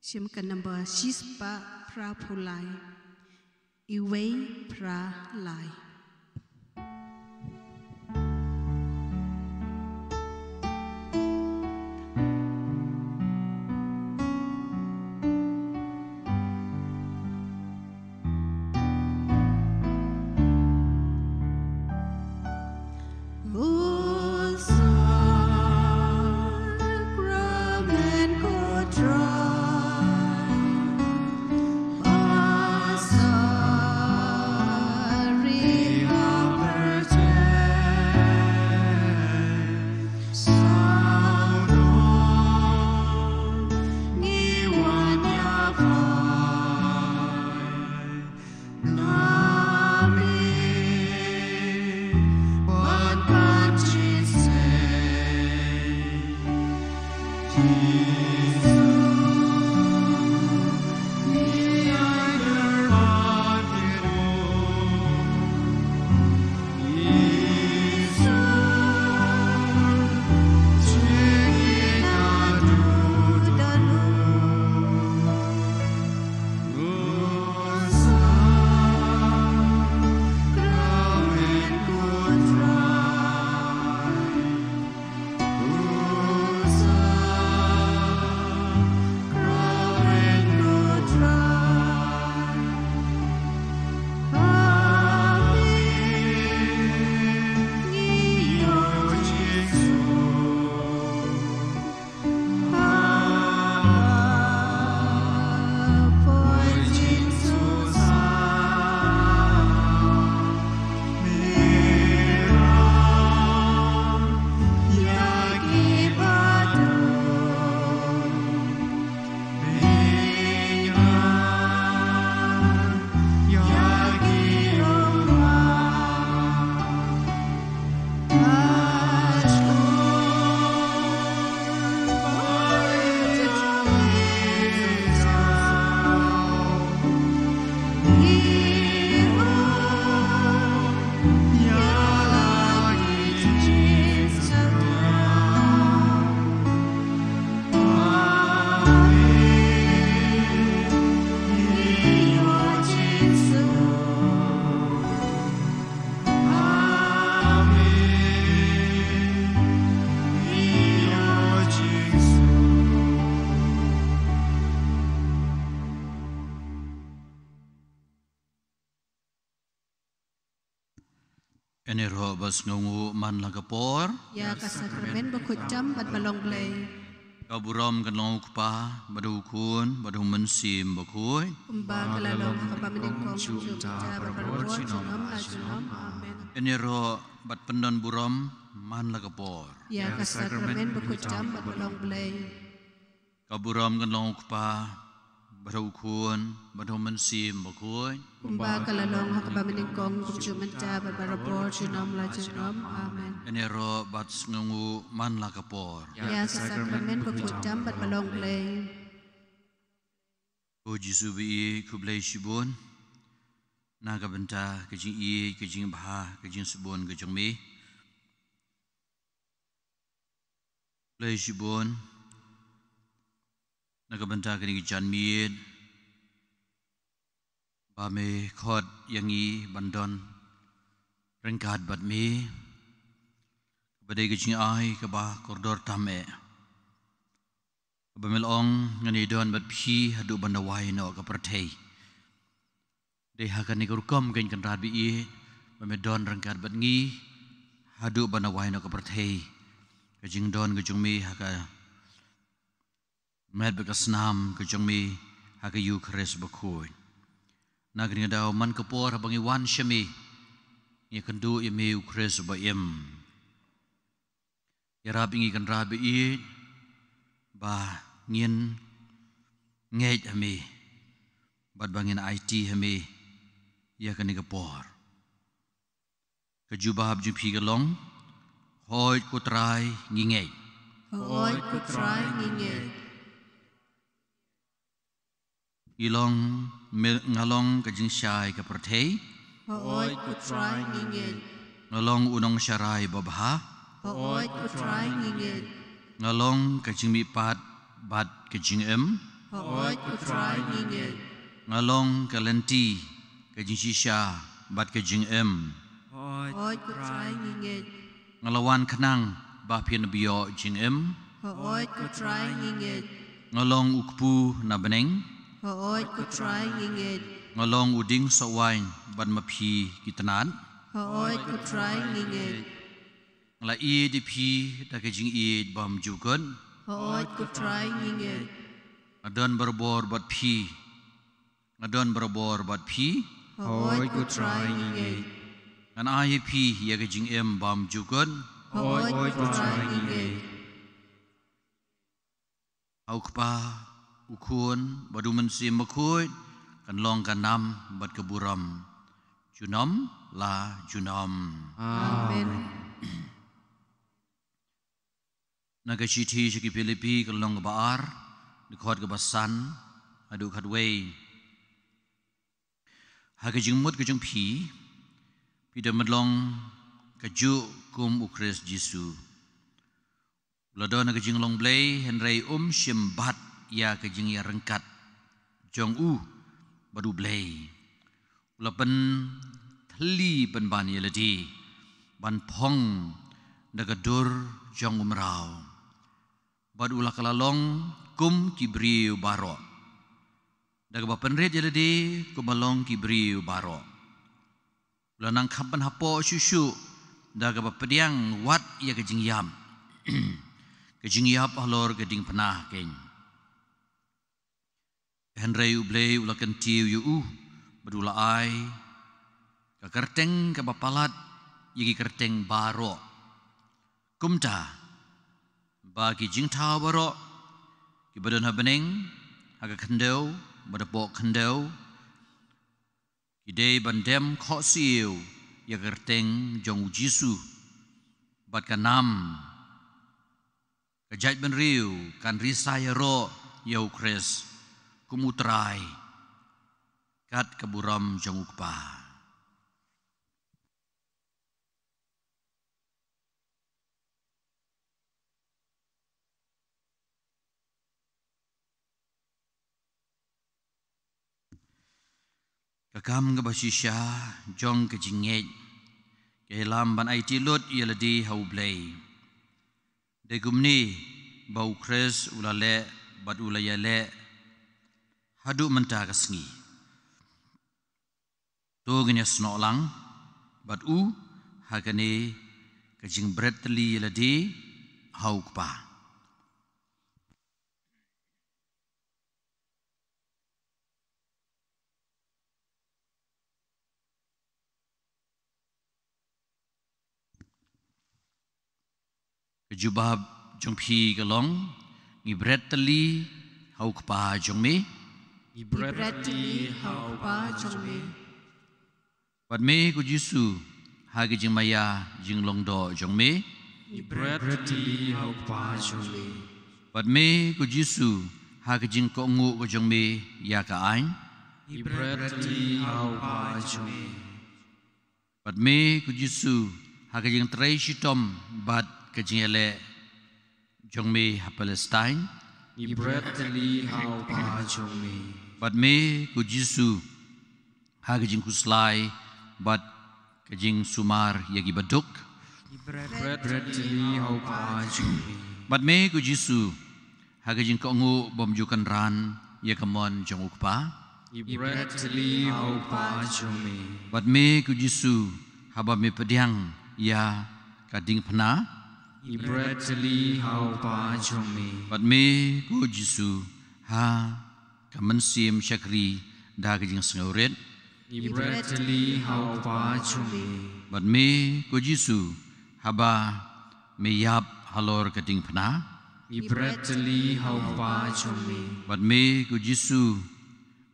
Siam kan number sispa pra pulai. Iway pra lai. Ini roh bas ngungu man lagapor. Ya kasakramen bakut jam bat balong blay. Kaburam kan long kupa badukun badu mensim bakui. Umba kalalong kapameningkong jumja berbarot sinam ajunam. Amen. Ini roh bat pendon buram man lagapor. Ya kasakramen bakut jam bat balong blay. Kaburam kan long kupa badukun badu mensim bakui. Umba kalalong kapameningkong jumja berbarot sinam ajunam. Amen. Ini roh bat ngungu man lagapor. Ya sakramen bakut jam bat balong blay. Puji subi kublai shibun. Naga benta kejing i kejing bah kejing subun kejing mi. Kublai shibun. Naga benta kejing jan miet. Bame khot yangi bandon. Rengkat bat mi. Badai kecing ai ke bah koridor tame. Bamelong ngani don bat phi hadu bandawai no ke perthei. Dei hakan ni kurkom kan kan rabi i bamedon rangkat bat ngi hadu bandawai no ke perthei. Kejing don kejung mi haka med bekasnam kejung mi haka yu kres bakui. Nagri ngadaw man kapor habangi wan syami. Ngi kendu imi ukres ba im. Ya rabi ngi kan rabi i ba ngin ngej hami bad bangin IT hami ya kan kapor. Kejubah jupi galong hoi kutrai ngi ngej. Hoi kutrai ngi ngej. Ilong ngalong kajing syai ke perthei. Hoi kutrai ngi ngej. Ngalong unong syarai babha. Hoi kutrai ngi ngej. Ngalong kajing mipat bat kajing em. Hooi kutrai nginget. Ngalong kalenti kajing shisha bat kajing Hooi kutrai nginget. Ngalawan kenang bah pian biyo jing Hooi kutrai nginget. Ngalong ukpu na beneng Hooi kutrai nginget. Ngalong uding sawain ban mapi kitanan Hooi kutrai nginget. Ngala i di pi da kajing i bam jugon Hooi kutrai nginget. Ngadon berbor bat pi Ngadon berbor bat pi Hooi kutrai nginget. Ngan ai pi ya kajing bam jugon Hooi kutrai nginget. Au kpa ukun badu mensim makut kan long kanam bat keburam junam la junam Amen. naga chiti shiki Filipi kan long baar dikhot ke basan adu khatwei ha ke jingmut ke jing pi pi madlong kaju kum ukris Jesu ladon ke jing long blay henrei shimbat ya ke jing ya rengkat jong badu blay ulapan thli ban ban yeladi ban phong nagadur jong umrau badu lakalalong kum kibriu baro daga bapan red yeladi kumalong kibriu baro ulanang kampan hapo syusyu daga bapediang wat ya ke jing yam kejing yap alor geding penah keng henrei ublei ulakan tiu yu bedula ai ka kerteng ka bapalat yigi kerteng baro kumta bagi jing tau baro ki badan habeneng haga kendau badapok kendau ki dei bandem kho siu ya kerteng jong Jesu bat kanam kajait ben riu kan risaya ro yau kres kumutrai kat keburam jong ukpa kakam ngabasisya jong kejinget kelam ban IT lot yeladi haublay degumni bau kres ulale bad ulayale hadu menta kasngi to genya snolang bad hagane kajing bretli yeladi haukpa kejubab jong pi galong ngibret tali hau kpa jong me Ibretli hau pa jong me. Bad me ku Jesu hagi jing maya jing longdo jong me Ibretli hau pa jong me. Bad me ku Jesu hagi jing ko ngu ko jong me ya ka ain Ibretli hau pa jong me. Bad me ku Jesu hagi jing trai shitom bad kajingele jong me ha Palestine Ibretli hau pa jong me. bad me ku Jesu hagi jing kuslai bad kajing sumar yagi baduk Ibretli hau pa jong me. bad me ku Jesu hagi jing ko ngu bomjukan ran ya kamon jong ukpa Ibretli hau pa jong me. bad me ku Jesu haba me pediang ya kading pena Ibretli hau pa jong me. bad me ku Jesu ha kamansim syakri da kajing sengauret Ibretli hau pa jong me. bad me ku Jesu haba meyap halor kading pena Ibretli hau pa jong me. bad me ku Jesu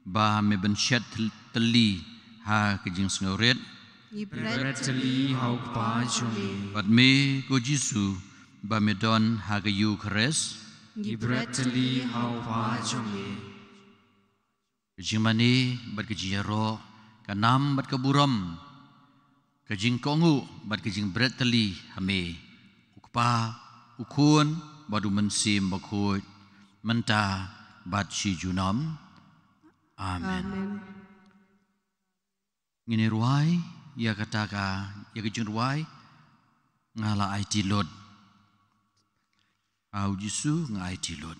ba me benchet teli ha kajing sengauret Ibretli hau pa jong me. bad me ku Jesu ba me don ha kayu keres Ibretli hau pa jong me. kajing mani bad kajing ro kanam bad keburam kajing kongu bad kajing bret teli hame ukpa ukun badu mensim bakut menta bat si junam. Amen. Amen. Ngini ruai ya kataka ya kejun ruai ngala ai tilot. Au Jisu ngai tilot.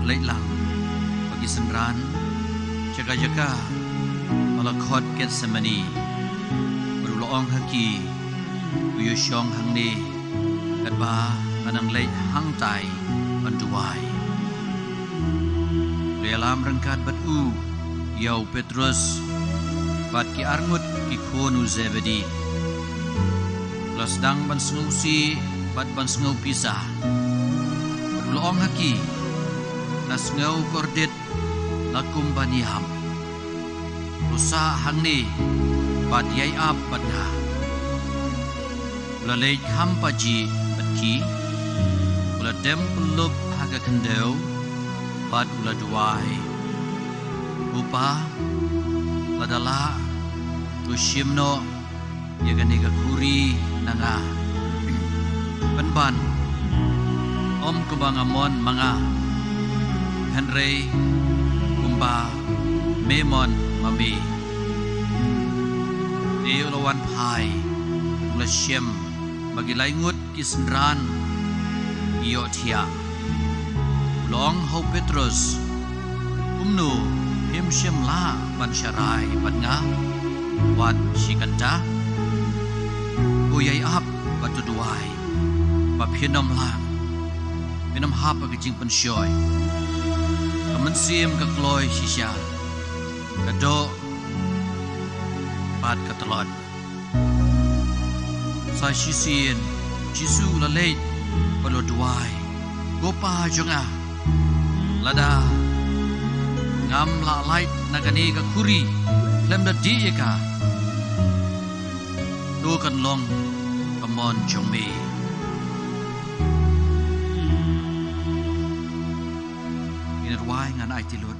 Leilang bagi senran jaga-jaga malakot Getsemani berulong haki uyusyong hang ni katba kanang leit hang tai banduai lelam rengkat batu yau Petrus bat ki arngut ki khonu Zebedi lasdang ban sengusi bat ban sengau pisah berulong haki nas ngau kordit lakum baniham lusa hang ni bat yai ap batna lalai khampaji batki ula dem pulup haga kendeu bat ula duai upa ladala tushimno yagani kuri nanga banban om kubangamon manga Henry kumba memon mami Deulawan pai ula syem bagi laingut kisendran iyo tia long ho Petrus umnu him syem la ban syarai ban nga wat sikanta uyai ap batu duai ba phenom lang minam hap ka jing pen syoy Mensim ke kloy sisya kado bat katelot sa sisin Jisu lalait palo duai gopa jonga lada ngam la lait nagani ka kuri lem da di ka tu kan long amon chong mi in wai ngan ai ti lut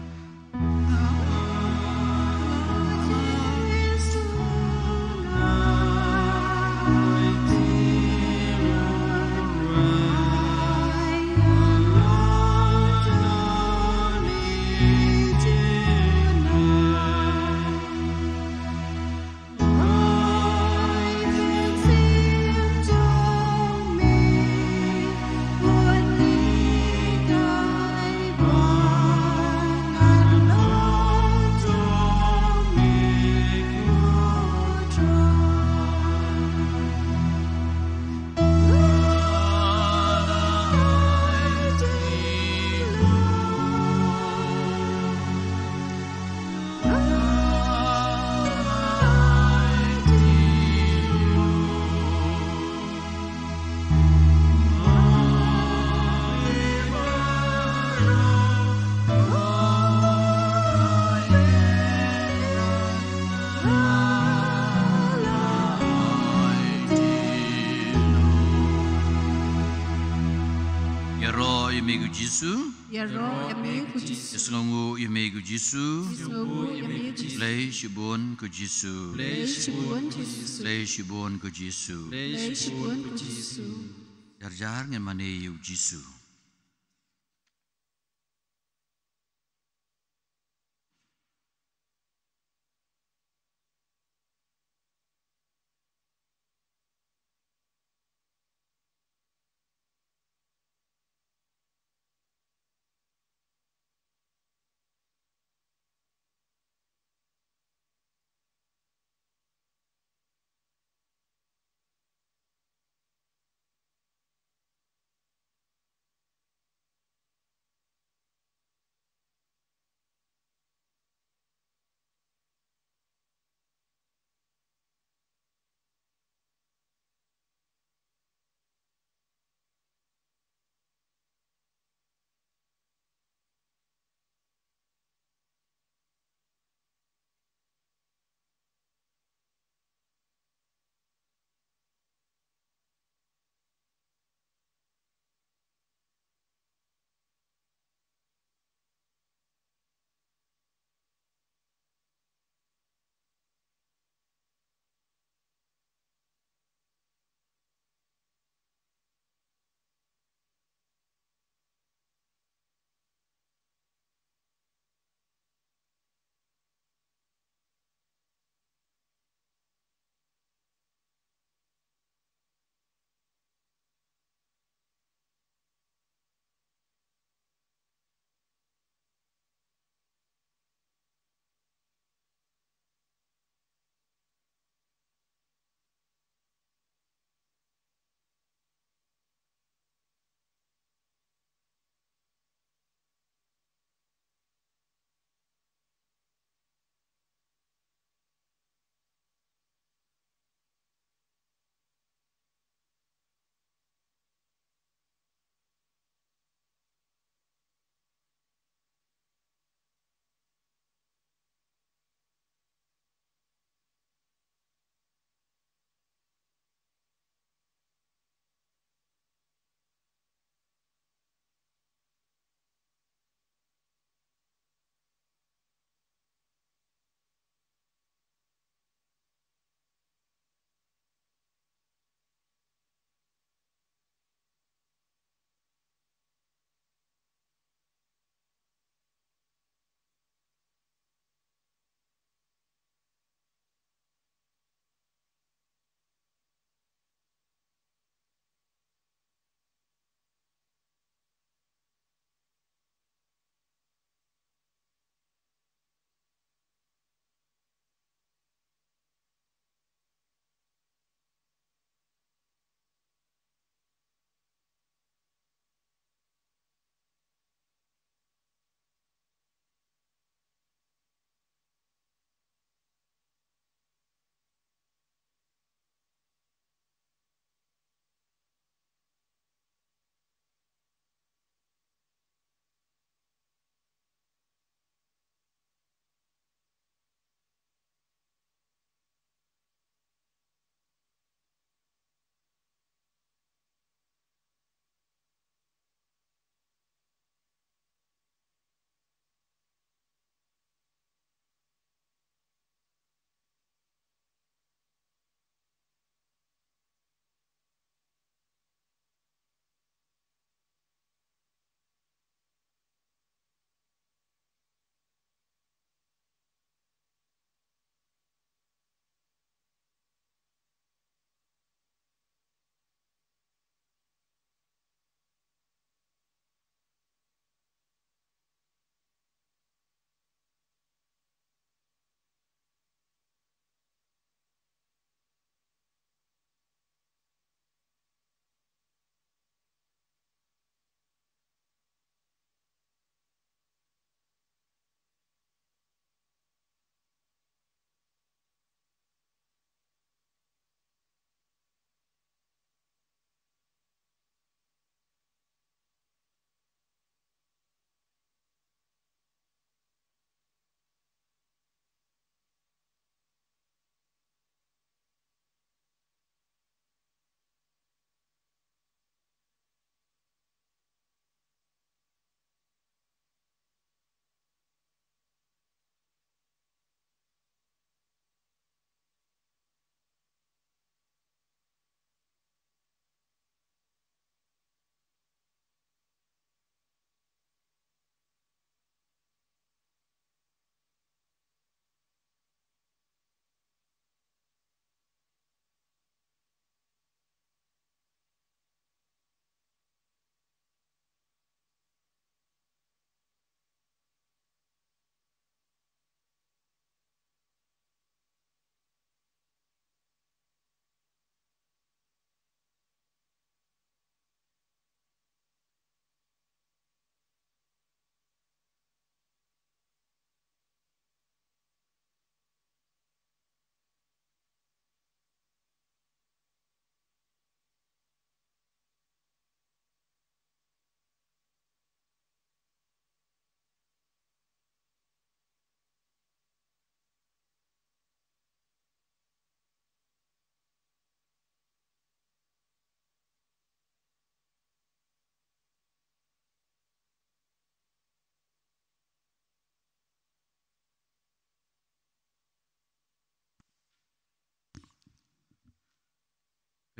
Yaro yami ku Jisu. Yesungu yeme ku Jisu. Yesungu yami ku Jisu. Lei shibun ku Jisu. Lei shibun ku Jisu. Lei shibun ku Jisu. Lei shibun ku Jisu. Jar ngen mane yu Jisu.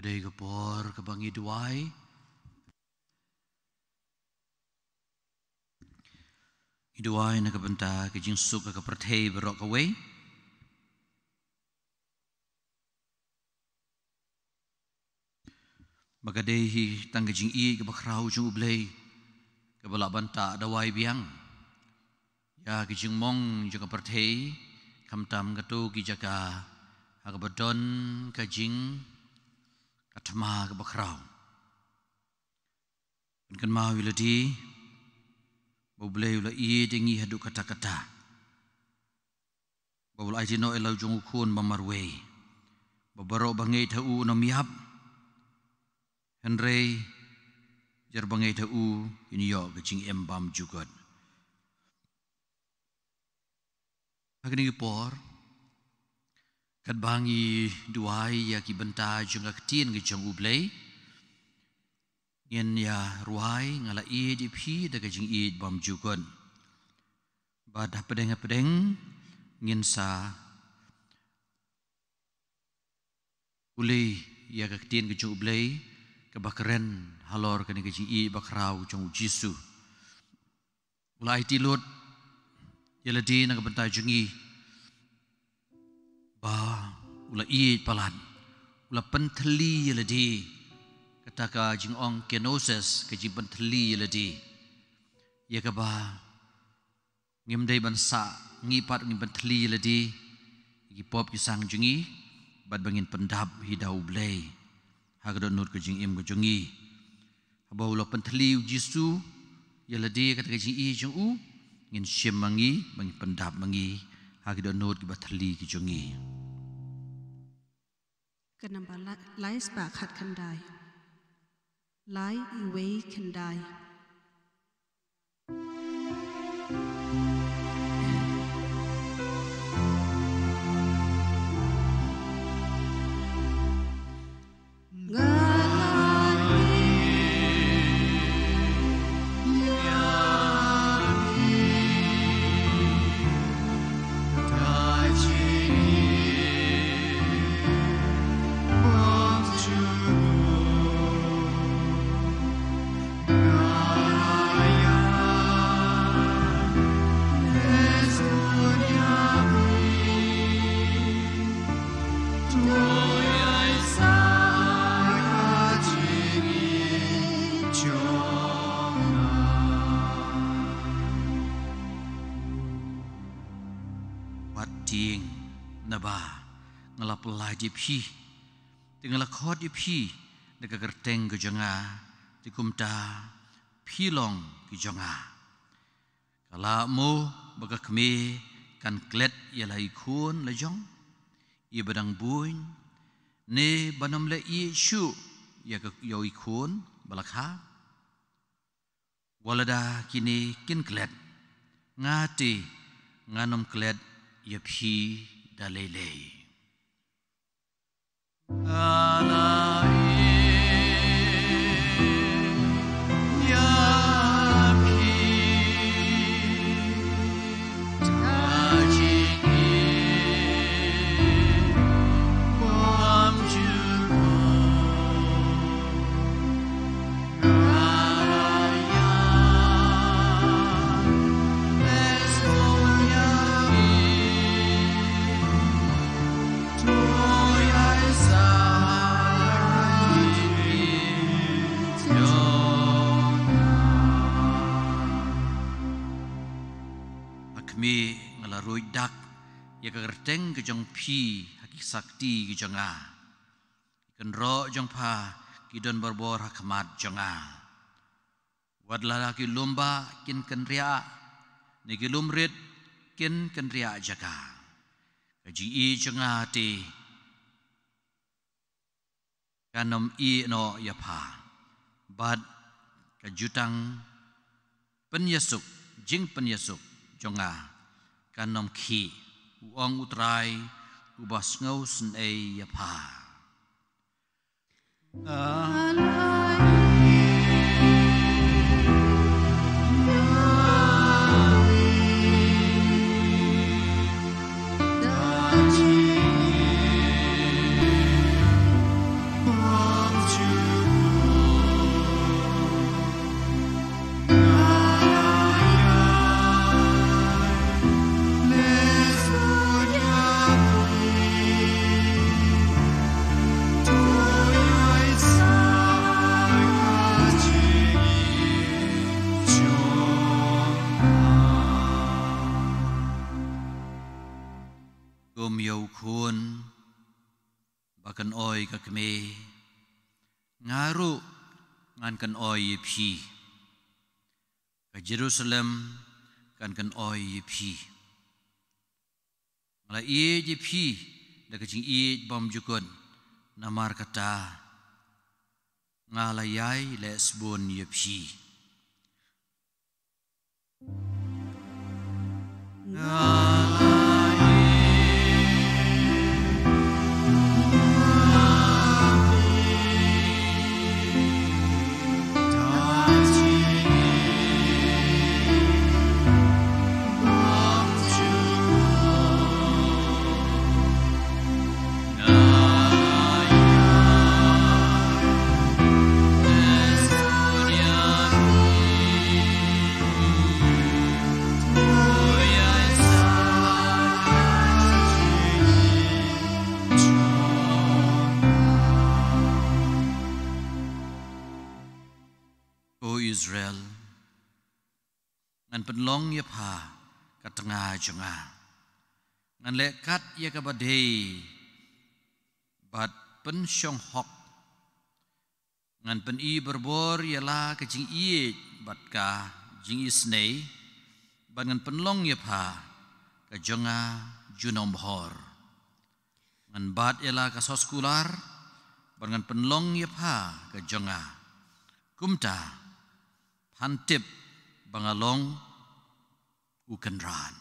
Badai kapor kabangi duai. Iduai na kabenta kajing suka ka perthei berok away. Magadehi tang kajing i ka bakrau jung ublay. Kabala banta dawai biang. Ya kajing mong jung ka perthei kamtam katu ki jaga agabadon kajing katma ka bakrau. Kan mau wiladi Baulai ula iye dengi hadu kata-kata. Baul ai tino elau jung ukun mamarwei. Babaro bangai tau na miap. Henry jar bangai tau ini yo kecing embam jugot. Agni por kat bangi duai ya ki benta jung aktien ke jung ublei. Yen ya ruai ngala i di phi da kajing i bam jugon badah pedeng ngin sa uli ya kaktien ke jung ublei ke bakren halor kani kajing i bakrau jung jisu ulai tilut yaladi na kabentai jungi ba ula i palan ula penthli yaladi Kataka jing ong kenosis ke jing penteli ladi. Ya kaba ngimdai bansa ngipat ngim penteli ladi. Igi pop kisang jungi bad bangin pendap hidau blay. Hagadon nur ke jing im ke jungi. Haba ulo penteli ujisu ya ladi kata ke jing i jung u ngin syem mangi bangin pendap mangi hagadon nur ke bateli ke jungi. Kenapa lais bakat kandai. Lai iwei kendai. Ngelapelai di pi, tinggal khot di pi, dekat kerteng ke janga, di kumta pilong ke janga. Kalau mu baga kami kan klet ialah ikun lejong, ia badang buin, ne banam le Yesu ia ke yo ikun balakha. Walada kini kin klet, ngati nganom klet ia pi dalele. Kami ngalarui dak ya kerteng ke jong pi haki sakti ke jonga ikan ro jong pa kidon berbor hakamat jonga wadlah ki lomba kin kenria ni ki lumrit kin kenria jaga kaji i jonga ti kanom i no ya pa bad kajutang penyesuk jing penyesuk jonga kanom ki uang utrai ubas ngau sen ya pa Oh akan oi ka keme ngaru ngan kan oi phi ka Jerusalem kan oi phi mala ie je phi da ka jing ie bom jukon namar kata ngalayai lesbon ye phi Israel ngan penlong ye pha ka tanga jonga ngan le kat ye ka badei bat pen syong hok ngan pen i berbor ye la ka jing i bat ka jing isnei ban ngan penlong ye pha ka jonga junom hor ngan bat ye la ka soskular ban ngan penlong ye pha ka jonga kumta hantip bangalong ukenran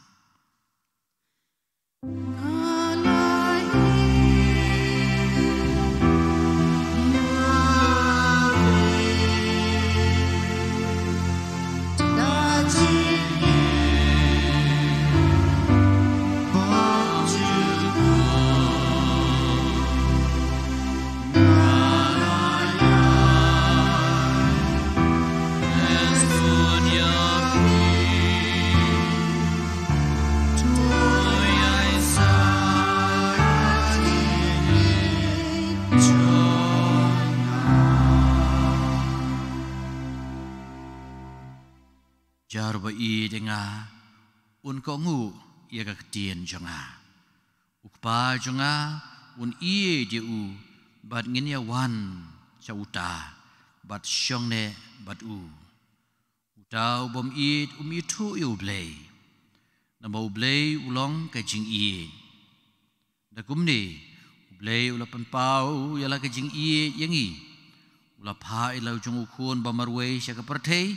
jar ba i denga un ko ngu ye ka tien jonga ukpa jonga un i de u bat ngin ya wan cha uta bat syong ne bat u utau bom i tu yu blei na mo blei ulong ka jing i da kum ni blei ula pan pau ya la ka jing i yangi ula pha i lau jong u khun ba marwei sha ka parthei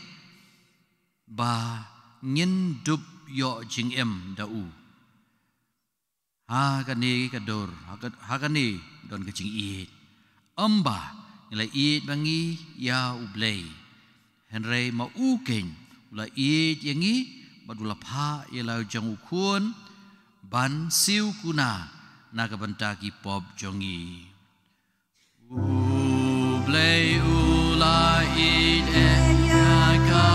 ba ngin dup yo jing em da u ha ka ni ka dor ha ka ni don ka jing i amba nila i bangi ya u blei henrei ma u ken ula i yangi badula pha ya lau jong u khun ban siu kuna na ka banta ki pop jongi u blei ula i ya ka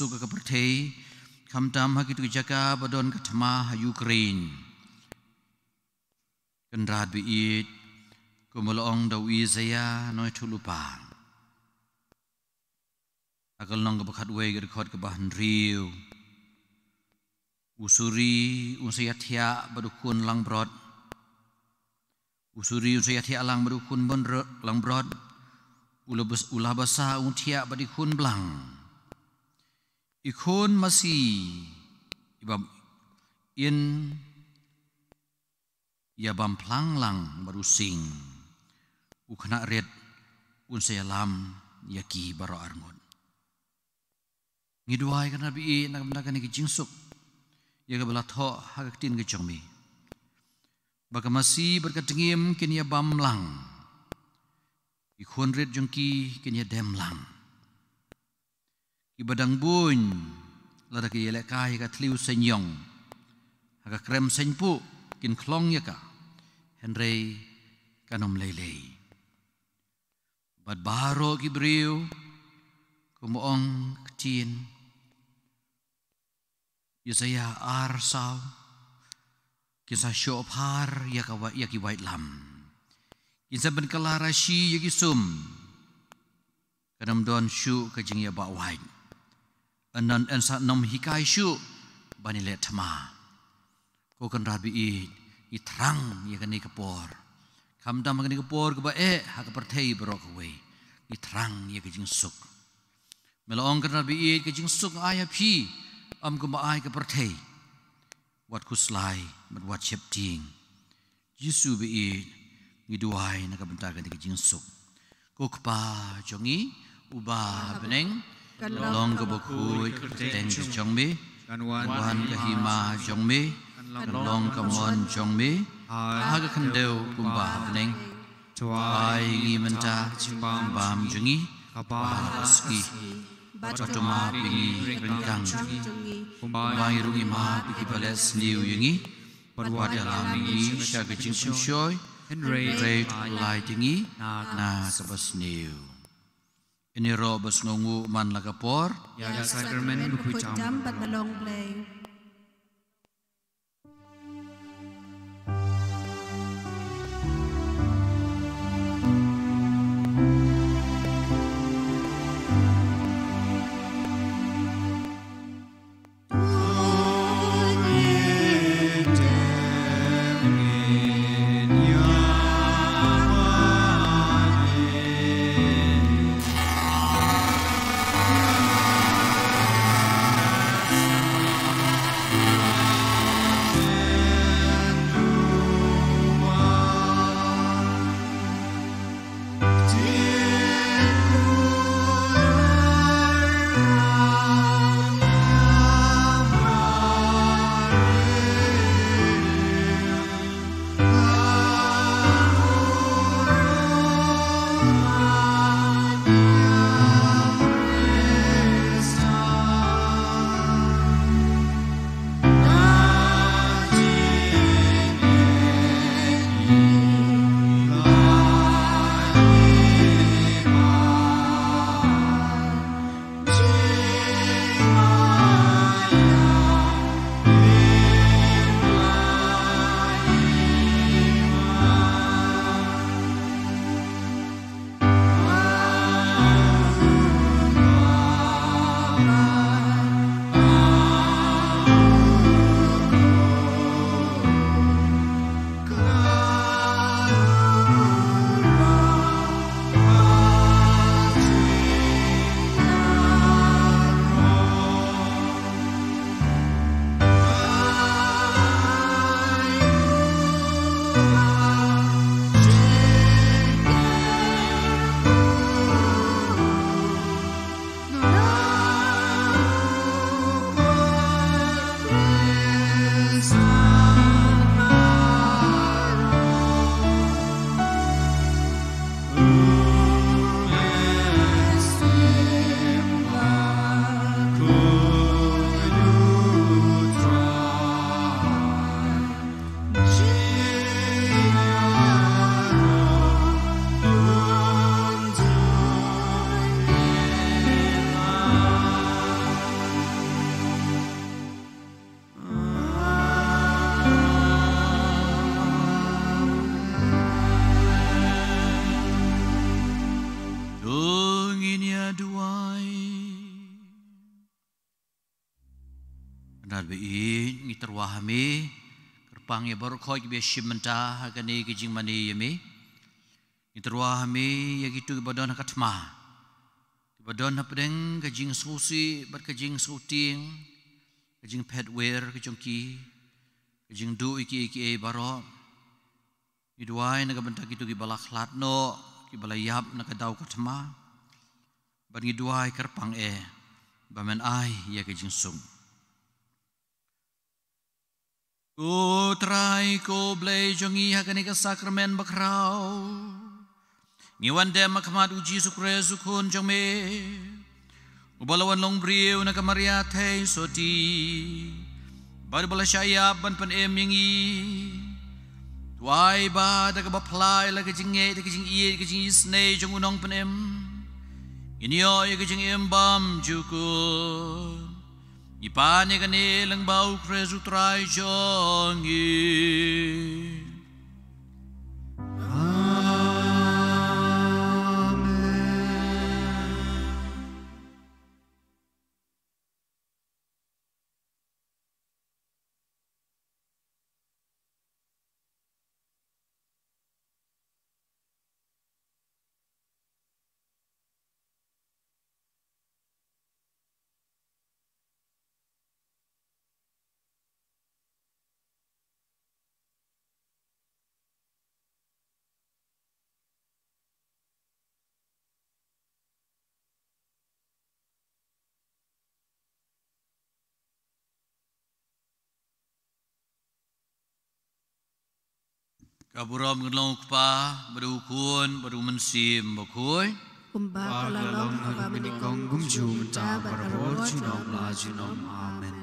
suka ka perthei kham tam ha ki tu jaka badon ka thama ha Ukraine kan rat bi it ko molong da wi zaya noi thulupa akal nong ka bakhat we ga khot ka ban riu usuri usayathia badukun lang brod usuri usayathia lang badukun bon lang brod ulah basa untia bad ikun belang. Ikun masih ibam in ya bam plang lang barusing ukna red un sayalam yaki baro arngon. Ngiduai kan nabi nak mendakan ni jingsuk ya ka belatho hagaktin ke jongmi. Baka masih berkatengim kin ya bam lang. Ikun red jongki kin ya dem lang. Ibadang bun lada ki yelek kai ka tliu senyong haga krem senpu kin klong ya ka henrei kanom lelei bad baro ki briu kumoong kecin Yesaya arsau kisah syopar ya ki white lam kisah ben kalara shi ya ki sum kanam don shu ka jing ya ba white anan ansa nom hikai shu bani le thama ko kan rabi i terang ya kan ni kapor kam dam kan ni kapor ke ba ha ka perthei brok we i terang ya ke jing suk melong kan rabi ke jing suk aya phi am ko ba ai ka perthei wat kuslai but wat chep ting Yesu bi ni duai na ka benta kan ke jing suk ko kpa jongi uba beneng long ke bokui teng ke jongmi wan ke hima jongmi long ke mon jongmi ha ke kendeu kumba beneng tuai ngi menta bam jongi ba ski batoma bingi rengkang kumba irungi ma biki bales liu yengi padwada lami sha ke jing shoy rate lightingi na kabas niu. Ini robes ngungu man lagapor. Ya sakramen bukujam bat balong play. Narbi ngiterwahami kerpang ya baru kau kibe shimenta hagani kijing mani yami Iterwa hame yagitu ibadon katma. Ibadon hapdeng kajing susi bat kajing suting kajing petwear kajongki kajing du iki baro. Idwai nagabentak itu ki balaklat no ki balayap nagadau katma. Ban idwai kerpang bamen ai ya kajing sung. Ku try ko blay jongi hakani ka sakramen bakrau. Ngiwan dem makmat uji sukre sukun jong me. Ubalawan long briu na kamaria thay soti. Bad bala syayap ban pan yengi. Tuai ba da ka baplay la ka jinge da ka jing iye ka jing isne jong unong pan Inyo ya ka jing bam jukun. Ipane kane lang bau kresu trai jongi. Kaburam ngelong kpa berukun berumensim bakoi. Kumba kalalong haba menikong gumju menta barabor junom la junom. Amen.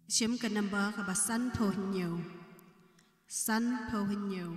Chiếm cái number các bạn săn phô hình nhiều. Săn phô hình nhiều.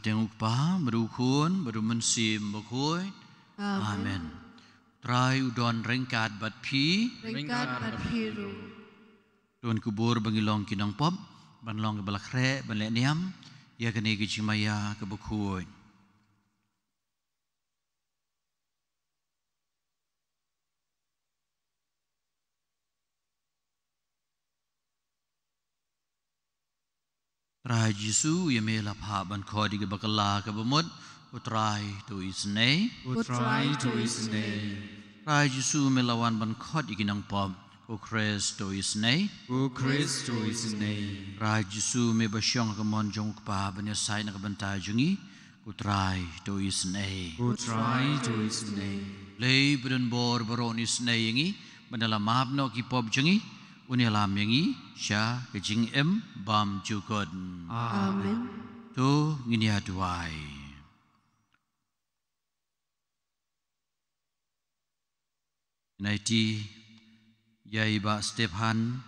Tengok pa berukun berumensim bakoi. Amen. Try udon rengkat bat pi. Ringkat bat piru. Tuan kubur bangilong kinang pop, banlong balakre, banle niam, ya kene ki chimaya ka bukhuoi Trai Jesu ya me la pha ban kho di ka bakala ka bamut utrai to isne Utrai to isne. Trai Jesu me lawan ban kho di kinang pom ko Christ to isne O Christ to isne. Trai Jesu me ba syong ka mon jong pa ban ya sai na ka bantai jungi utrai to isne Utrai to isne. Lei beren bor baron isne yangi bandala map no ki pop jungi unialam yangi sha ke jing em bam jukod Amen. to ngini aduai Naiti yai ba Stephan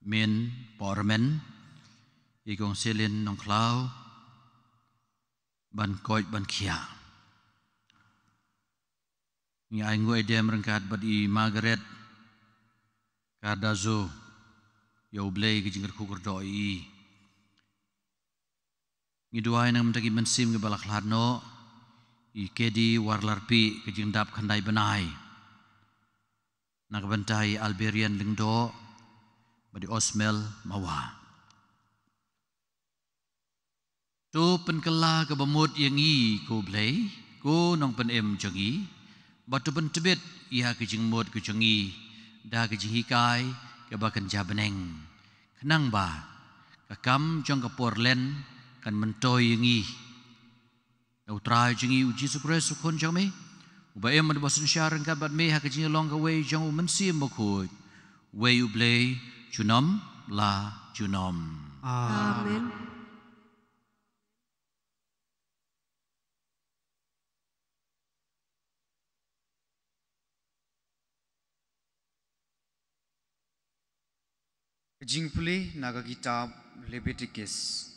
men pormen igong selin nong klau ban koi ban kia Ni ai ngoi dem rengkat badi Margaret Cardazo Yau blay ke jingkar kukur doi Ni duai nang mentagi mensim ke balak larno I kedi warlarpi ke jingdap kandai benai Nak bentai Alberian lingdo Badi Osmel mawa Tu penkela ke bemut yang i ko blay Ko nong pen em jangi Batu pen tebet iha ke jingmut ke jangi Da ke jihikai ke bakan jabeneng kenang ba kakam jong ke porlen kan mentoi yengi utrai jengi uji Yesus kon jong me uba em de bosan syareng ka bat me ha ke jingi long ka we jong mensi mokoi we u blay junom la junom Amen. Jingpuli naga kitab Leviticus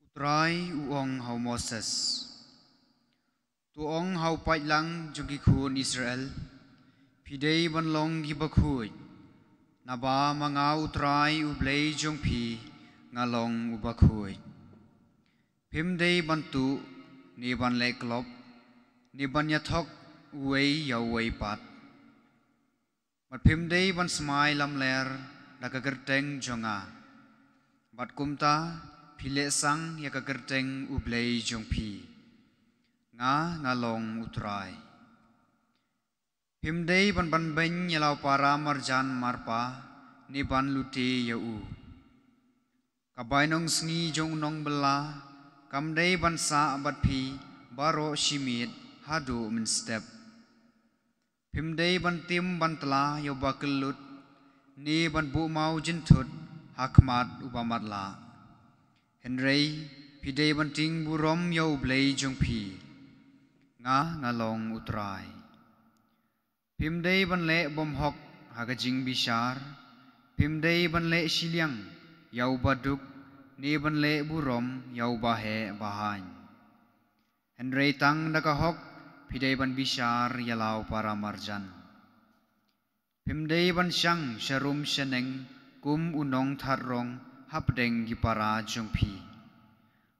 Utrai uong hau Moses tuong hau paitlang jugi khun Israel pidei ban long gi bakhui naba manga utrai ublei jong pi ngalong ubakhui pimdei bantu ni ban leklop ni ban yathok uwei yawei pat Bat pimdei ban smai lam ler daga gerteng jonga. Bat kumta pile sang ya ka gerteng ublei jong pi. Nga ngalong utrai. Pimdei ban ban ben yalau para marjan marpa ni ban luti ya u. Kabay nong sngi jong nong bela kamdei ban sa bat pi baro shimit hadu min step. Pimdei ban tim ban tela yo bakelut ni ban bu mau jintut hakmat upamatla Henry pidei ban ting burom yo blei jong pi nga ngalong utrai Pimdei ban le bom hok hagajing bishar Pimdei ban le siliang yo baduk ni ban le burom yo bahe bahan Henry tang nakahok Pidei ban bishar yalau para marjan. Pimdei ban syang syarum syeneng kum unong tharong hapdeng gi para jongpi.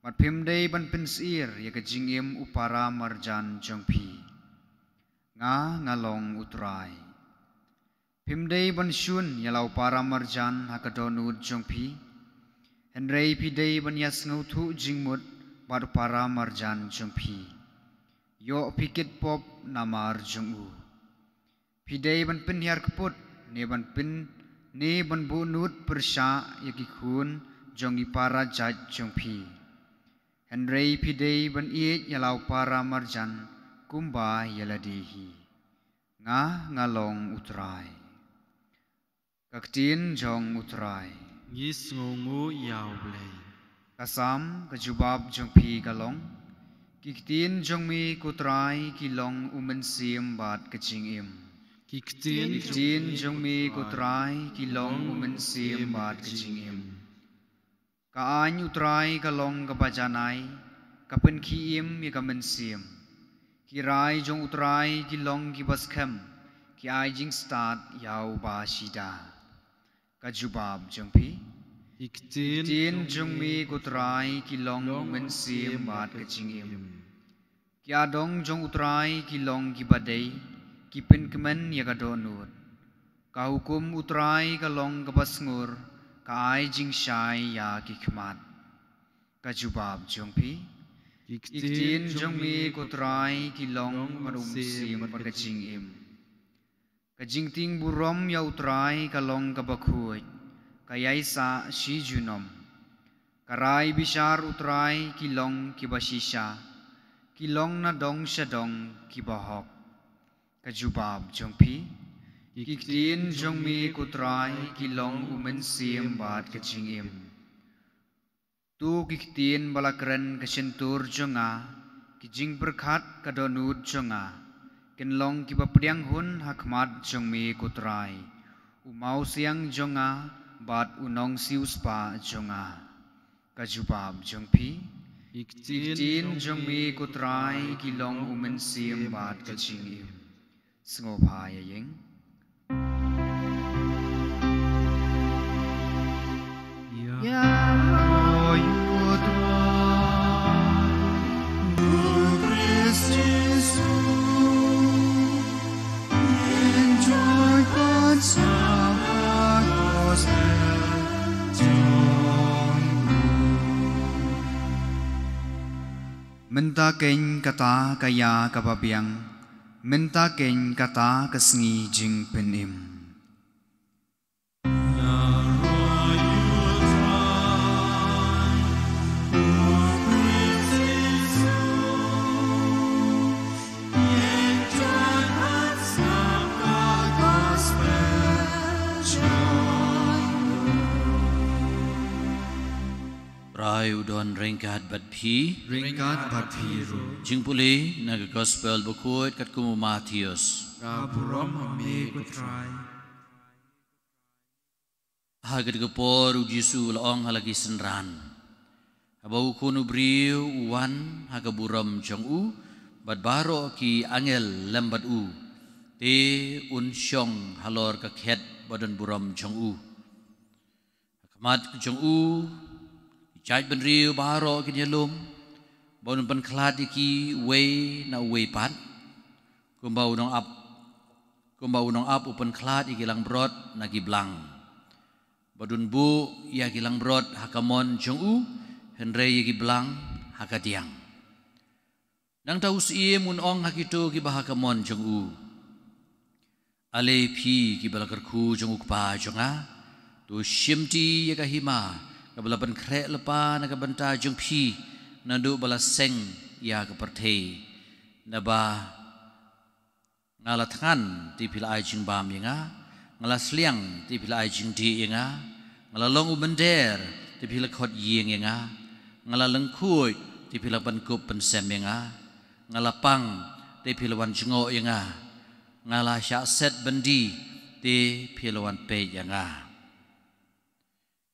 Mat pimdei ban pinsir ya kejingim upara marjan jongpi. Nga ngalong utrai. Pimdei ban syun yalau para marjan hakadonut jongpi. Henrei pidei ban yasngau thu jingmut bat para marjan jongpi. Yo pikit pop namar jungu. Pidei ban pin hiar keput ne ban bunut persya yaki kun jongi para jaj jongpi. Henrei pidei ban iet yalau para marjan kumba yaladihi. Nga ngalong utrai. Kaktin jong utrai. Ngis ngongu yaw blay. Kasam kajubab jongpi galong. Kiktin jong mi kutrai kilong umensim bat kecingim. Kiktin jong mi kutrai kilong umensim bat kecingim. Kaany utrai kalong kabajanai kapen kiim ya kamensim. Kirai jong utrai kilong kibaskem ki ai jing start yau ba shida. Kajubab jong pi tin jong mi kutrai kilong men sim bat ka chingim kya dong jong utrai kilong ki badai ki pen kemen ya ka donut ka hukum utrai ka long ka basngur ka ai jing shai ya ki khmat ka jubab jong pi tin jong mi kutrai kilong marum sim bat ka chingim ka jing ting burom ya utrai ka long ka bakhuai kayai sa shi junom karai bishar utrai kilong kibashisha kilong na dong shadong kibahok kajubab jongpi kiktin jongmi kutrai kilong umen sim bat kachingim tu kiktin balakren kasentur jonga kijing berkat kadonut jonga kenlong kibapdiang hun hakmat jongmi kutrai umau siang jonga bat unong sius pa jonga kajubab jongpi iktin jongmi kutrai kilong umen sim bat kachingim sngopha yeng ya oyutwa Christus enjoy God's Menta keng kata kaya kababiang Menta keng kata kesngi jing penim Rai udon ringkat bat pi ringkat bat piru jing puli naga gospel bukut kat kumu Matius raburom ame kutrai hagad gapor ujisu laong halagi senran habau kunu briu uwan hagaburam jong u bat baro ki angel lembat u te un syong halor ka khet badan buram jong u kamat jong u Chai ben riu baro ki nyelum bon ben khlad ki we na we pat kumbau nong ap upen khlad iki lang brot na ki blang badun bu ya ki lang brot hakamon jong u henre ki blang hakadiang nang taus ie mun ong hakitu ki bahakamon jong u ale phi ki balakar khu jong u pa jonga tu shimti ya ka hima kabalapan krek lepa na kabanta jong pi nandu bala seng ya kepertei naba ngalatkan ti pila ai jing bam yanga ngalasliang ti pila ai jing di yanga ngalalong ubender ti pila khot yeng yanga ngalalengkui ti pila ban kup pen sem yanga ngalapang ti pila wan jengo yanga ngala sya set bendi ti pila wan pe yanga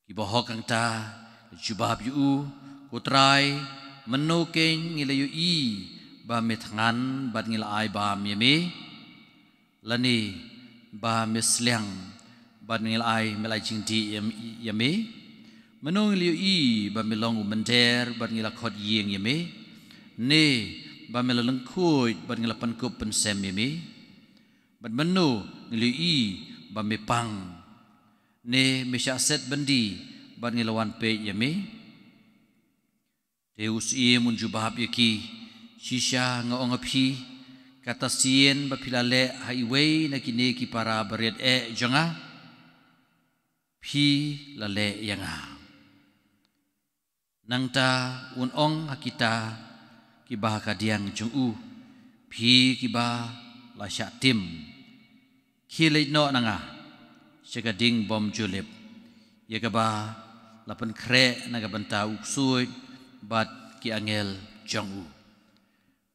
Ibohok ang ta jubab yu kutrai menukeng ngilayu i ba methangan bat ngila ai ba meme lani ba mesliang bat ngila ai melai jingdi yame menung ngilayu i ba melong umender bat ngila khot yeng yame ne ba melaleng khoi bat ngila pankup pensem yame bat menu ngilayu i ba mepang ne mesya set bendi ban ngilawan pe yame Deus ie mun jubahap yaki shisha nga ongapi kata sien ba pilale highway na kine ki para bariat jonga pi lale yanga nangta un ong hakita ki bahaka diang jung u pi ki ba la sha tim khile no nanga Segading bom julip ya kaba lapan kre naga banta uksui bat ki angel jong u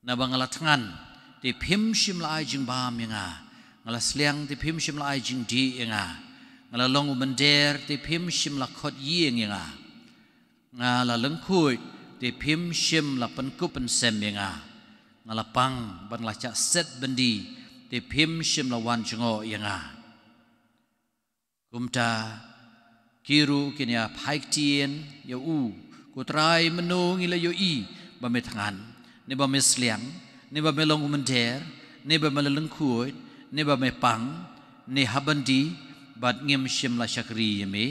na bangalatangan ti phim shim lai jing bam yanga ngala sliang ti phim shim lai jing di yanga ngala long umander ti phim shim la khot yeng yanga ngala lengkhui ti phim shim la pan kupen sem yanga ngala pang ban la cha set bendi ti phim shim la wan jongo yanga Kumta kiru kini paik tien ya ku trai menung ila yo ba me tangan ne ba me sliang ne ba me long umenter ne ba me lengkuit ne ba me pang ne habandi bat ngem shim la shakri yeme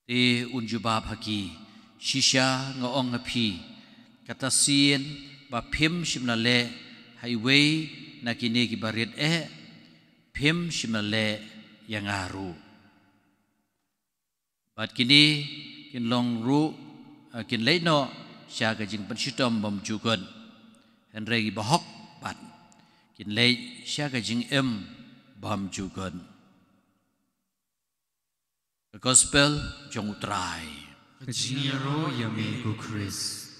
te unjubab haki shisha ngaong ngapi kata sien ba phim shim na le highway na kini ki barit phim shim na le yangaru bat kini kin long ru kin leino sha ka jing pansitom bam jugon henre gi bahok bat kin le sha ka jing bam jugon the gospel jong utrai Kajingero yami ku Chris.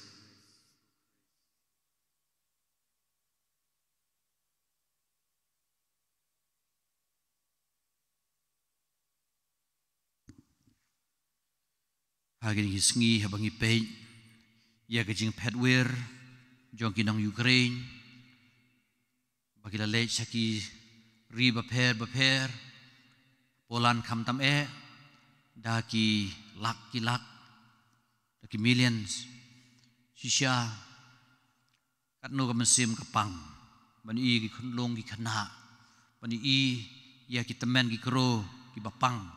Hagin hisngi habangi pej ya kajing petwer jong kinang Ukraine bagila le saki ri baper Poland kam tam daki lak daki millions shisha katno ka mesim kapang bani i ki khunlong ki khana bani i ya ki temen ki kro ki bapang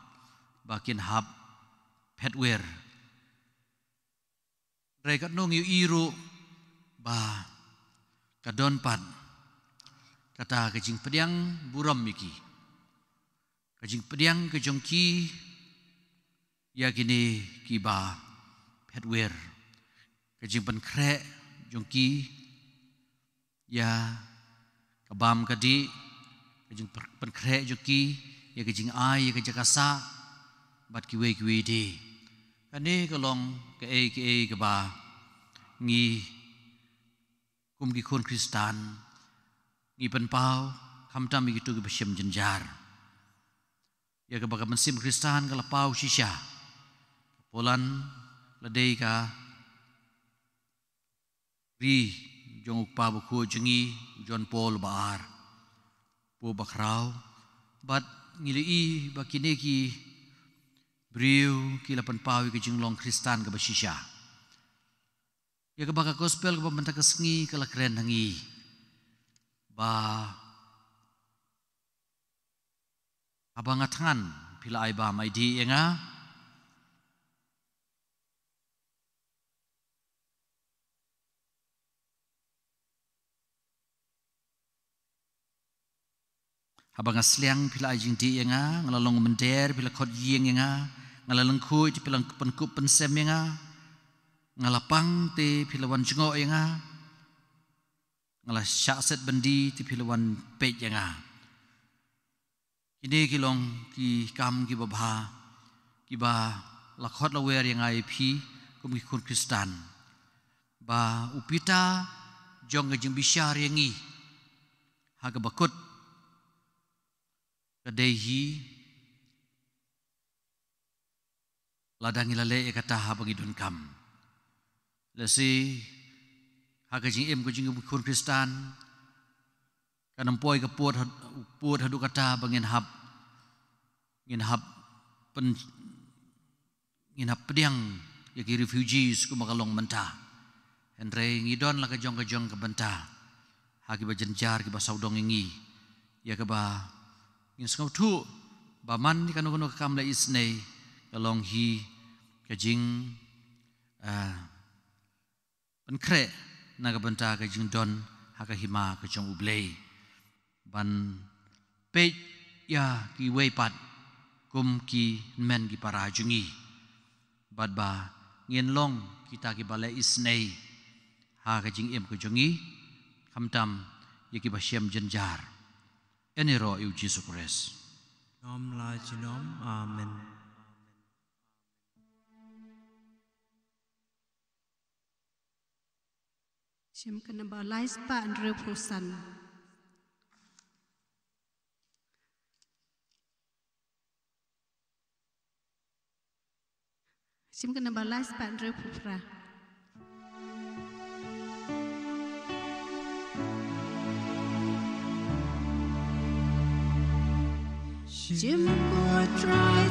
bakin hab petwer Reka nong yu iru ba kadon pat kata kajing pediang buram miki kajing pediang kejongki ya kini kiba petwer kajing penkre jongki ya kabam kadi kajing penkre jongki ya kajing ai ya kajakasa bat kiwe di kani kalong ke ba ngi kum gi kon Kristan ngi penpau kam tam gi tu gi besyem jenjar ya ke ba mensim Kristan kala pau shisha Poland ladei ka ri jong pa bu khu jengi John Paul baar pu bakrau bat ngili ba kini ki Briu kila penpawi ke jinglong Kristan ke basisha. Ya ke baka gospel ke pementa kesengi kala keren hangi. Ba abang atangan pila ai ba mai di enga. Abang asliang pila ai jing di enga ngalalong mender pila khot yeng enga. Ngalaleng kui ti pilang penkup pensem nga ngalapang ti pilawan jengo nga ngala syakset bendi ti pilawan pej nga kini kilong ki kam ki babha ki ba lakhot lawer yang ai phi kum ki kun Kristan ba upita jong ngajeng bisyar yangi haga bakut kadehi Ladangi lale kata ha bagi dun kam. Lesi ha kajing em kajing kun Kristan. Kanampoi ke puat hadu kata bangin hab pediang yaki refugees ku makalong mentah. Henry ngidon la kajong ke bentah. Ha ki bajenjar ki basaudong ingi. Ya ke ba ngin skau tu ba man ni kanu kam la isnei kalong hi kajing penkre naga benta kajing don haka hima kajong ublei ban pej ya ki weipat kum ki men ki para jungi bad ba ngien long kita ki bale isnei ha kajing em kajongi kamtam yaki basyam jenjar enero yu Jesus Christ Nom la jinom amen. Shem kana ba lais pa andre phusan. Shem kana ba lais pa andre phufra. Jim ko try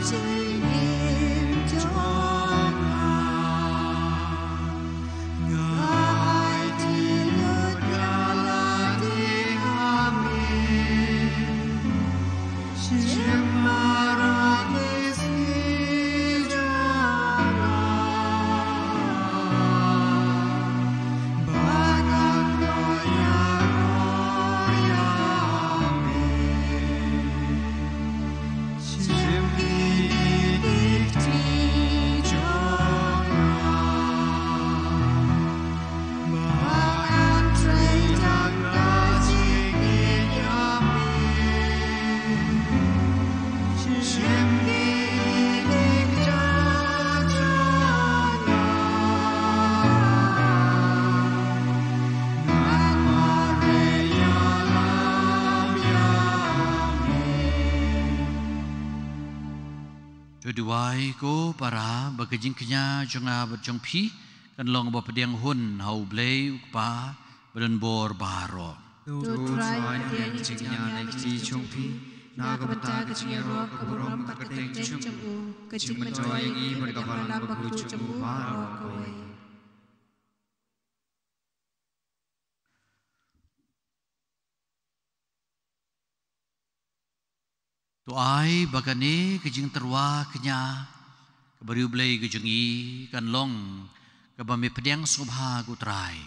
Duai ko para bagajing kenya jonga berjong pi kan long ba pediang hun hau blei ukpa badan bor baro. Tu trai yang jingnya naik di chongpi naga bata kecingnya roh keburam paketeng cemu kecing mencoy ini berkapalan baku cemu baro kowe. Tu ai bagane kejing terwa kenya kebariu blei kejing i kan long kabame pediang subha gutrai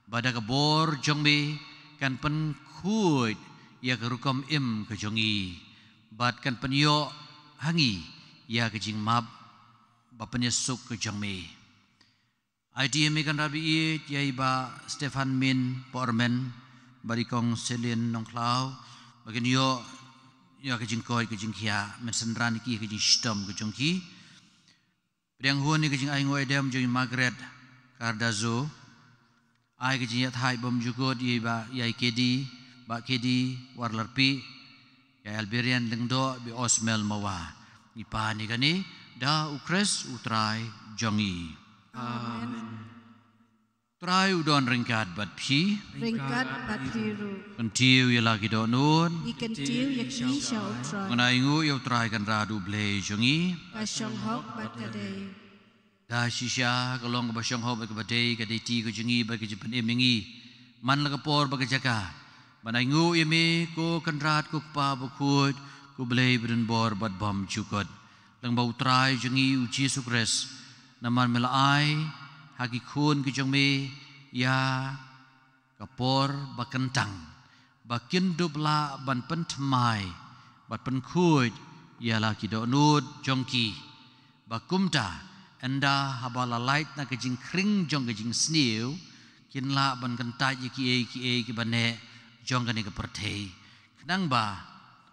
bada kabor jongbe kan pen kuit ya kerukom im kejing i bad kan pen yo hangi ya kejing mab bapen yesuk kejing me idea me kan rabi i ya iba Stefan Min Pormen barikong Selin Nongklau bagian yo ya kejing koi kejing kia mensenran ki kejing stom kejing ki pedang huan ni kejing ai ngoi dem jeng Margaret Cardazo ai kejing yat hai bom jugot ye ba yai kedi ba kedi warlarpi ya Alberian lengdo bi Osmel mawa ni pa ni kani da ukres utrai jongi Amen. Trai udon ringkat bat pi ringkat bat biru kentiu ya lagi do nun ikan tiu yak ni shau trai ngai ngu yo trai kan radu blei jongi kasyong hok bat kadai da shisha kalong ba syong ho ba ka badai ka ti ko jingi ba ka jipan emingi man la ka por ba ka jaka banai ngu yemi ko kanrat ko pa ba khut ko blei bren bor bat bom chukot lang ba utrai jingi uji sukres naman melai hagi khun ki jong me ya kapor ba kentang ba kindup la ban pen thmai bat pen khut ya la ki do nut jongki ba kumta anda habala light na kejing kring jong kejing snew kin la ban kentai ki ki bane jong kani ke perthei kenang ba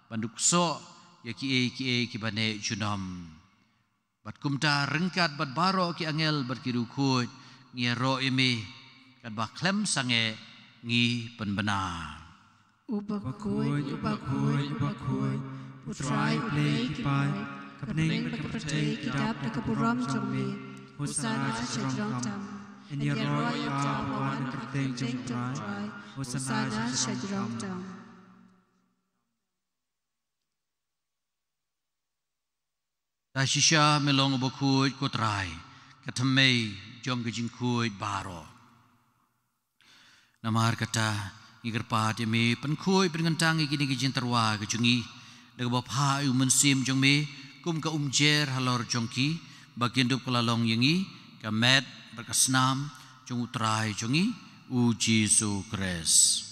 banduk so ya ki bane junom bat kumta rengkat bat baro ki angel bat ki rukut ngi ro imi kat ba klem sange ngi penbena ubakoi utrai ulei kipai kapneng berkepercayai kidap dan keburam jombe usana syajrong tam and your roy of jawan kerteng jomtrai usana syajrong tam Tashisha melong bokut kotrai katamei jong kejing kuit baro namar kata ngigerpat yemi penkui pengentang ikini kejing terwa kejungi daga bapa u mensim jong me kum ka umjer halor jongki bagian dup kelalong yengi kamet berkasnam jong utrai jongi u Jesu Kres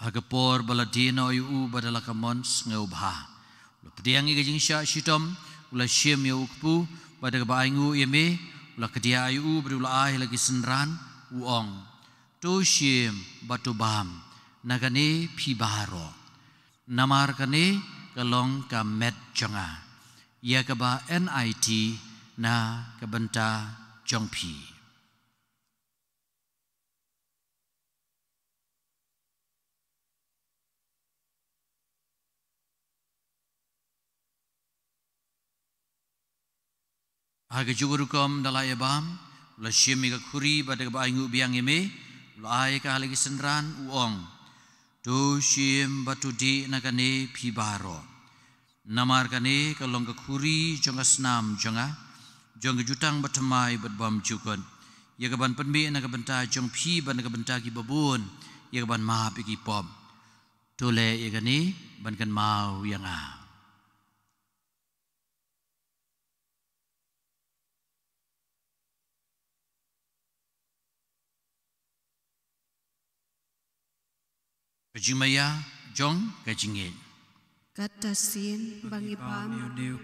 agapor baladino u badala kamons ngubha pediang kejing sya shitom ula syem ya ukpu pada baingu yeme ula kedia ayu berula ai lagi senran uong to syem batu bam nagane pibaro namar kane kalong kamet jonga ya kaba NIT na kabenta jongpi Haga jugurukom dalai abam, ula syemi ka khuri pada ka baingu biang eme, ula ai ka halagi senran uong. Do syem batu di nakane pibaro. Namar kane kalong ka khuri jonga snam jonga jonga jutang batamai batbam jukon. Ya kaban penbi na kabanta jong phi ban kabanta ki babun ya kaban ma pi ki pom. Tole ya kane ban kan mau yang a. Kajimaya jong kajingin. Kata sin bangi pam Yoneu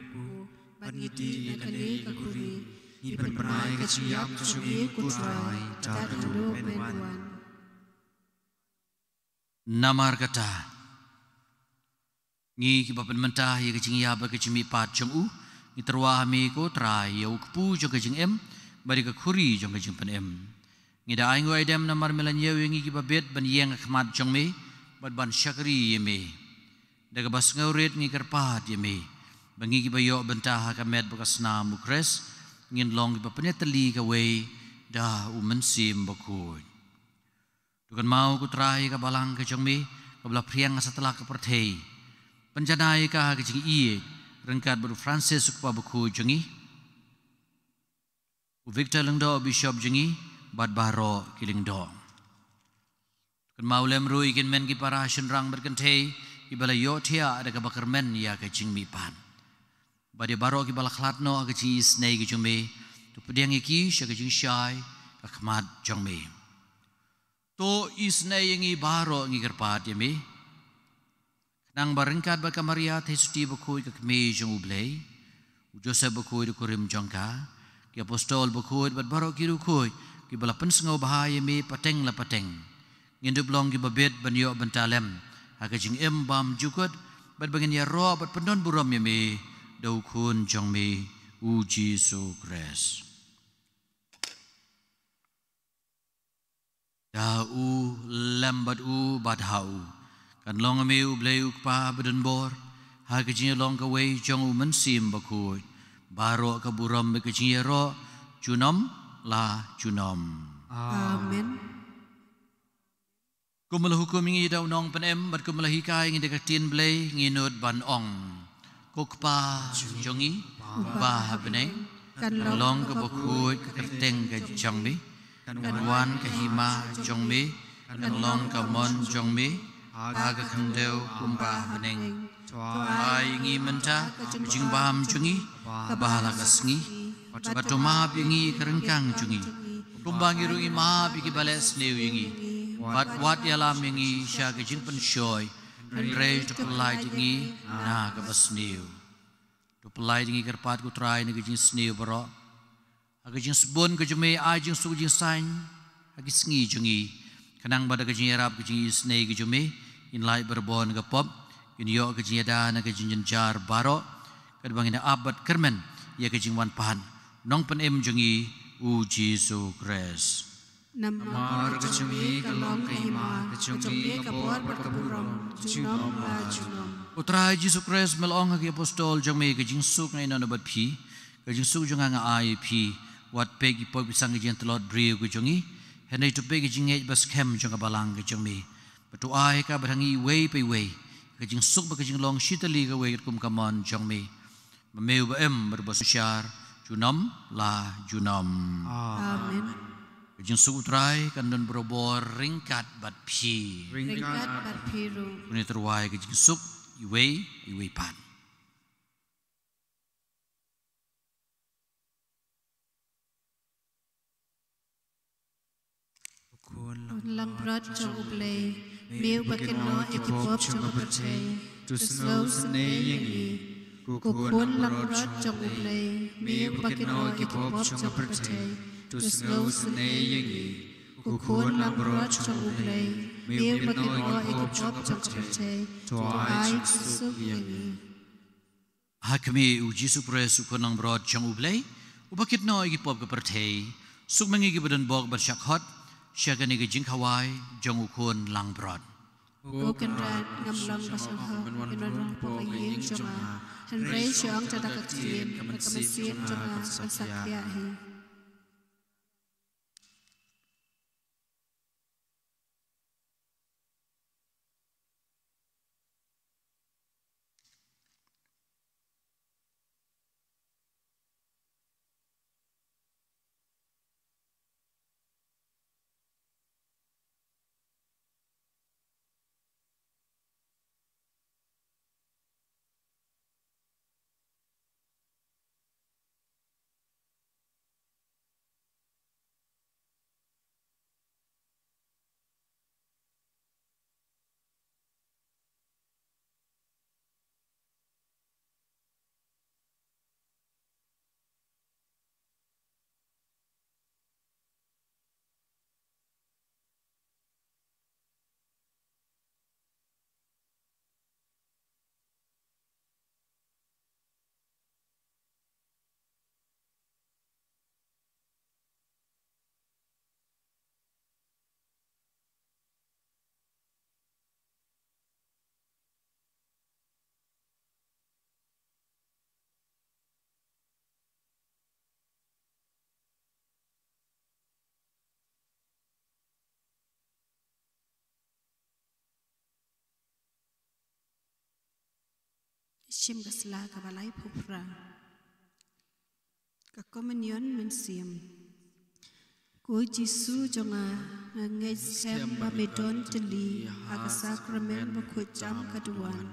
bangi di kane kaguri ni penai keciap sugi kutrai tak dulu menwan. Namar kata ngi ki bapan mentah ya kajing ya ba kajing mi pat jong u ni terwa mi ko trai ya ukpu jong kajing em bari ka khuri jong kajing pen em. Ngi da aingo idem namar melan ye ngi ki babet ban yeng khmat jong mi bat ban syakri ye mi. Daga bas ngaurit ngi kerpat ye mi. Bangi ki bayo bentah ka met bekas na mukres ngin long ki bapanet teli ka wei da u mensim bakui. Tukan mau ku trai ka balang ka jong mi ka bla priang setelah ka perthei. Penjanai ka ka jing iye rengkat baru Francis ku baku jongi. U Victor lengdo bishop jongi bat baro kiling dong. Tukan mau lem ru ikin men ki para shenrang berkentei ki bala yo thia ada ka bakar men ya ka jing mi pan. Bade baro ki bala khlatno ka jing isnei ki jong mi tu pediang iki sya ka jing syai ka khmat jong mi. To isnei ngi baro ngi kerpat ya mi. Nang barengkat ba Maria Tesuti bakui ka kme jong ublei. U Joseph bakui ku rim jongka. Ki apostol bakui bat baro ki rukui ki bala pensengau bahaya mi pateng la pateng. Ngindup long ki babet ban yo bentalem. Haka jing em bam jukut bat bangin ya ro bat pendon buram ya mi. Dau kun jong mi u Jesu Kres. Da u lambat u bat hau. Kan long ame u blei u kpa badan bor. Ha kajing long ka wei jong u mensim bakui. Baro ka buram be kajing ro. Junom la junom. Amen. Kumala hukum ingi daw nong panem. Bat kumala hikay ingi dekatin blei nginut ban ong. Kukpa jongi. Ba beneng. Kan long ka bakui ka kerteng ka jong mi. Kan wan ka hima jong mi. Kan long ka mon jong mi. Aga kandeu kumba beneng. Ai ngi menta jing bam jungi. Bahala kasngi. Batu ma bingi kerengkang jungi. Kumbang iru ima bigi bales neu yingi. Wat yalam yingi sya kajing pensyoy. Andre tu pelai jingi na kabas neu. Tu pelai jingi kerpat ku try ni kajing sneu baro. Kajing sebun kajing me ai jing su kajing sain. Agi sngi jungi. Kanang bada kajing yarap kajing isnei kajing me. In lai berbon ke pop in yo ke jeda na ke jenjar baro ke bangina abad kermen ya ke jingwan pan nong pen em jungi u Jesu Kres. Namar kecungi kalong kahima kecungi kapor berkeburom junom la junom. Utra Jesu Kres melong ke apostol jong me ke jing suk ngai na bat phi ke jing suk jong nga ai phi wat pe ki pop sang ke jing telot brio ke jongi henai tu pe ke jing ngai bas kem jong balang ke jong me. Batu ai ka barangi wei pe wei kajing suk ba kajing long shitali ka wei kum kamon jong me meu ba em berbas syar junam la junam. Amen. Kajing suk utrai kan don berobor ringkat bat phi Ringkat bat piru. kuni terwai kajing suk iwei pan. Lang brat jong ublei. Meu bakin no ekipop jong percaya. Tu slow sene yengi. Kukun lang brat jong ublei. Meu bakin no ekipop jong percaya. Tu slow sene yengi. Kukun lang brat jong ublei. Meu bakin no ekipop jong percaya. Tu ai susuk yengi. Hakmi u Jesu Kres ukon lang brat jong ublei. Ubakit no ekipop ka pertei. Suk mengi ki badan bok bersyakot. Siya ni kajing kawai jong ukon lang brod. Bukan rat ngam lang basang ha. Kinarang po kaying joma. Henry siyang tadakatin. Kamasin joma pansakyahi. Sim kasla kabalai pupra. Kakomenion mensiam. Ku Jisu jonga ngai sem ba medon teli aga sakramen ba kujam kaduan.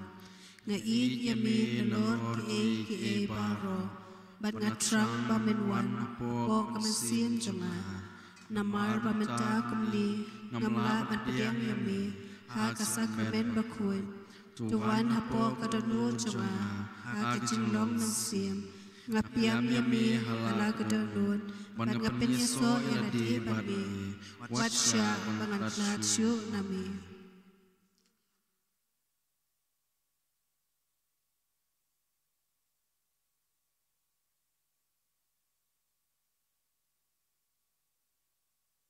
Ngai yami lor ke baro. Bat ngatrang ba menwan po kamensiam jonga. Namar ba menta kumli ngamla bat pedang yami aga sakramen ba kuj. Tuan hapo kadanu jonga aga jinglong mensiam. Ngapiam yami hala kadalun ban ngapin yeso eladi babi watsha bangatlat syu nami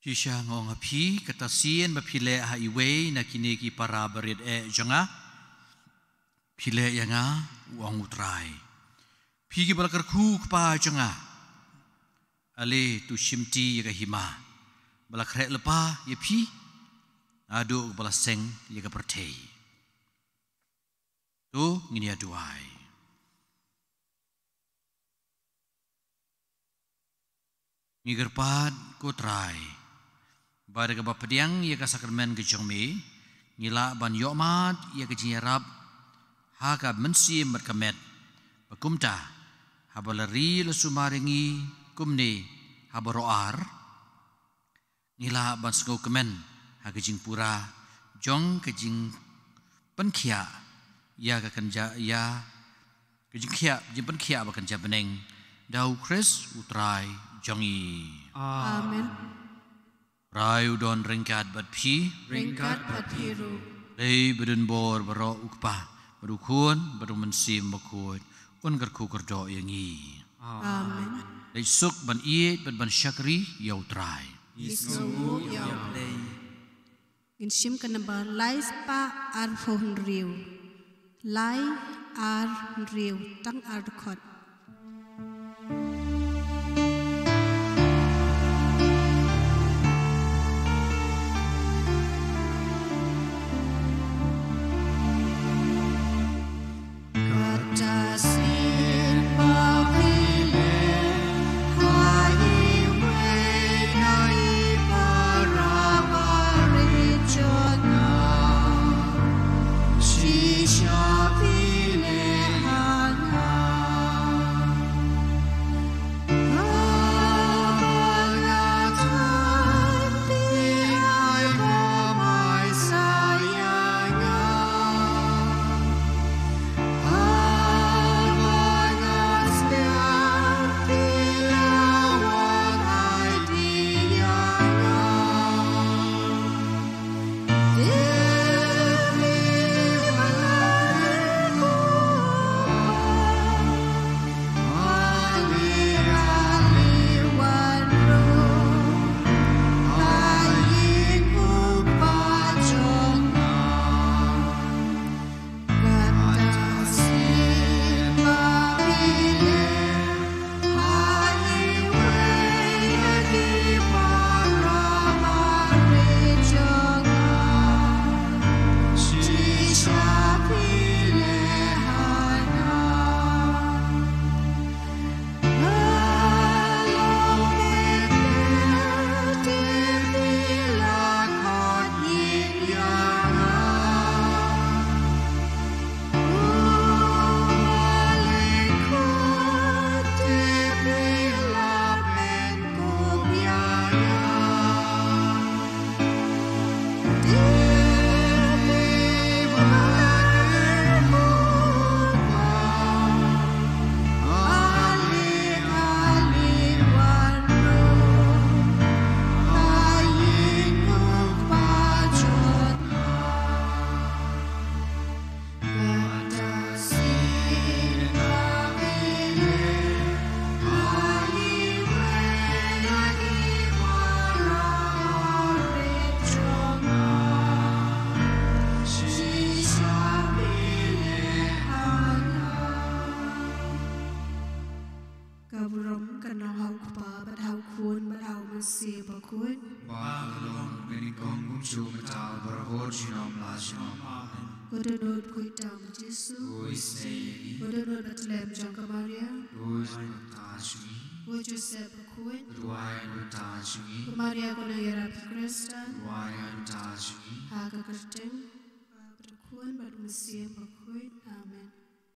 Kisha ngong api kata sien bapile ha iwe na kini ki para berit jonga pile yanga uang utrai pigi balakar ku kpa jonga ale tu shimti yaga hima balakre lepa ye pi adu balaseng yaga pertei tu ngini aduai ngigerpat ku trai pada ke bapediang yaga sakramen ke jongme ngila ban yokmat yaga jinyarap haka mensi merkamet bakumta habalari lesumaringi kumne habaroar ngila ban sengau kemen hagajing pura jong kejing penkhia ya kakenja ya kejing khia jing penkhia bakenja beneng dau kris utrai jongi amen rai udon ringkat bat phi ringkat patiru lei bedun bor baro ukpa berukun berumensim bakut un kerku kerdo yangi amen lei suk ban iet ban syakri yau trai Yesu ya play insim kanaba lai spa ar phon riu lai ar riu tang ar khot Hudunod kuitam Jesu. Hudunod Bethlehem Jangka Maria. Hu Joseph Kuit. Maria Kona Yarap Kristen. Haga Kerteng. Berkuan Bad Mesia Berkuit. Amen.